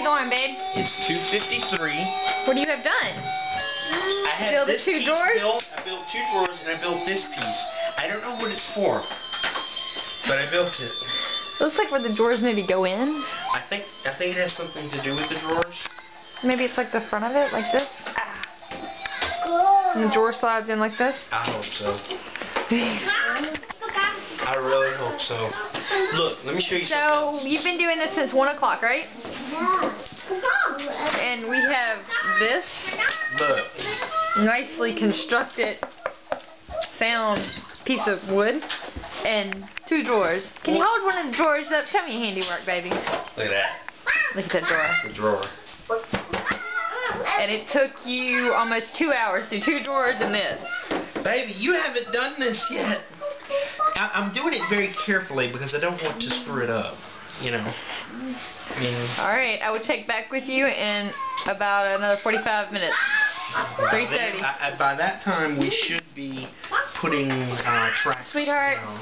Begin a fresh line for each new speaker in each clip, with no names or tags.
going, babe?
It's 2:53.
What do you have done?
I had
Build the
this
two
piece
drawers?
built. I built 2 drawers and I built this piece. I don't know what it's for, but I built it.
Looks like where the drawers maybe go in.
I think it has something to do with the drawers.
Maybe it's like the front of it, like this. Ah. And the drawer slides in like this.
I hope so. I really hope so. Look, let me show you something else.
So, you've been doing this since 1 o'clock, right? And we have this
Look.
nicely constructed sound piece of wood and 2 drawers. Can you hold one of the drawers up? Show me your handiwork, baby.
Look at that.
Look at that drawer.
That's the drawer.
And it took you almost 2 hours to do 2 drawers and this.
Baby, you haven't done this yet. I'm doing it very carefully because I don't want to screw it up. You know. I mean,
Alright, I will check back with you in about another 45 minutes. 3:30.
By that time, we should be putting tracks
Sweetheart.
down.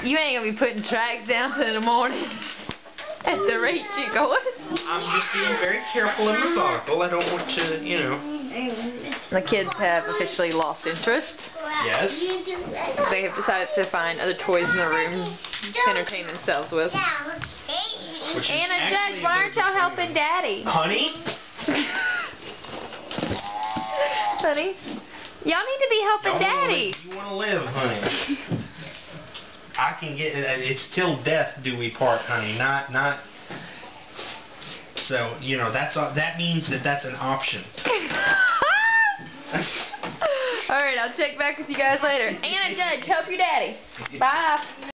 You ain't gonna be putting tracks down till in the morning. At the rate you going.
I'm just being very careful and methodical. I don't want to, you know.
The kids have officially lost interest.
Yes.
They have decided to find other toys in the room to entertain themselves with.
Which is
Anna,
actually
Judge,
a
why
very
aren't y'all
good
helping
thing.
Daddy?
Honey?
Honey? Y'all need to be helping Daddy.
You want to live, honey. I can get it's till death do we part, honey. Not. So you know that means that's an option.
Alright, I'll check back with you guys later. Anna, Judge, help your daddy. Bye.